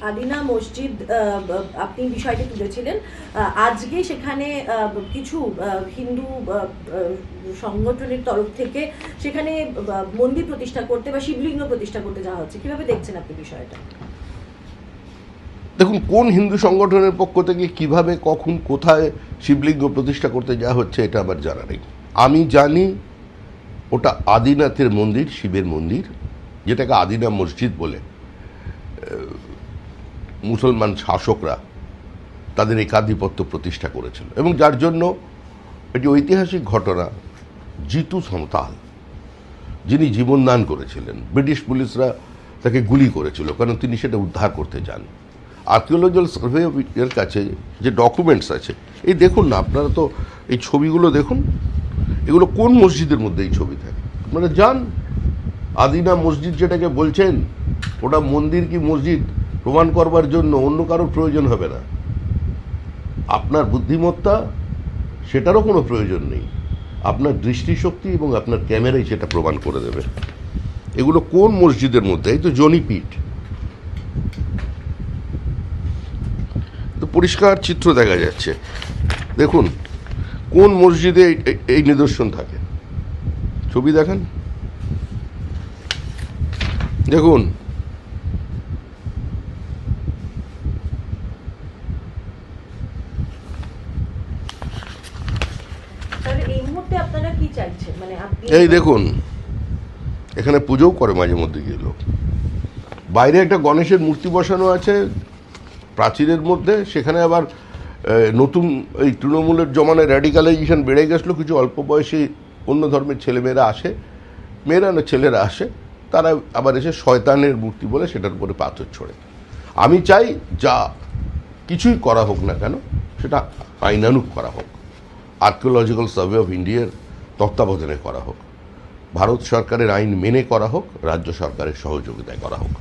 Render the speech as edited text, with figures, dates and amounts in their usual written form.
আদিনা মসজিদ আপনি বিষয়টি তুলেছিলেন। আজকে সেখানে কিছু হিন্দু সংগঠনের তরফ থেকে সেখানে মন্দির প্রতিষ্ঠা করতে বা শিবলিঙ্গ প্রতিষ্ঠা করতে যাওয়া হচ্ছে, কিভাবে দেখছেন আপনি বিষয়টা? দেখুন, কোন হিন্দু সংগঠনের পক্ষ থেকে কিভাবে কখন কোথায় শিবলিঙ্গ প্রতিষ্ঠা করতে যাওয়া হচ্ছে এটা আমার জানা নেই। আমি জানি ওটা আদিনাথের মন্দির, শিবের মন্দির, যেটাকে আদিনা মসজিদ বলে মুসলমান শাসকরা তাদের একাধিপত্য প্রতিষ্ঠা করেছিল, এবং যার জন্য এটি ঐতিহাসিক ঘটনা। জিতু সাঁওতাল, যিনি জীবনদান করেছিলেন, ব্রিটিশ পুলিশরা তাকে গুলি করেছিল কারণ তিনি সেটা উদ্ধার করতে যান। আর্কিওলজিক্যাল সার্ভে অফ ইন্ডিয়ার কাছে যে ডকুমেন্টস আছে, এই দেখুন না, আপনারা তো এই ছবিগুলো দেখুন, এগুলো কোন মসজিদের মধ্যে এই ছবি থাকে? আপনারা যান, আদিনা মসজিদ যেটাকে বলছেন, ওটা মন্দির কি মসজিদ প্রমাণ করবার জন্য অন্য কারোর প্রয়োজন হবে না। আপনার বুদ্ধিমত্তা সেটারও কোনো প্রয়োজন নেই, আপনার দৃষ্টিশক্তি এবং আপনার ক্যামেরাই সেটা প্রমাণ করে দেবে। এগুলো কোন মসজিদের মধ্যে? এই তো জনিপীঠ, তো পরিষ্কার চিত্র দেখা যাচ্ছে। দেখুন কোন মসজিদে এই নিদর্শন থাকে, ছবি দেখেন, দেখুন। এই দেখুন, এখানে পুজোও করে মাঝে মধ্যে গিয়ে লোক। বাইরে একটা গণেশের মূর্তি বসানো আছে প্রাচীরের মধ্যে, সেখানে আবার নতুন এই তৃণমূলের জমানায় র্যাডিকালাইজেশন বেড়ে গেছিলো, কিছু অল্প বয়সী অন্য ধর্মের ছেলেমেয়েরা আসে, মেয়েরা না ছেলেরা আসে, তারা আবার এসে শয়তানের মূর্তি বলে সেটার উপরে পাথর ছোড়ে। আমি চাই যা কিছুই করা হোক না কেন সেটা আইনানুগ করা হোক, আর্কিওলজিক্যাল সার্ভে অফ ইন্ডিয়ার তত্ত্বাবধানে করা হোক, ভারত সরকারের আইন মেনে করা হোক, রাজ্য সরকারের সহযোগিতায় করা হোক।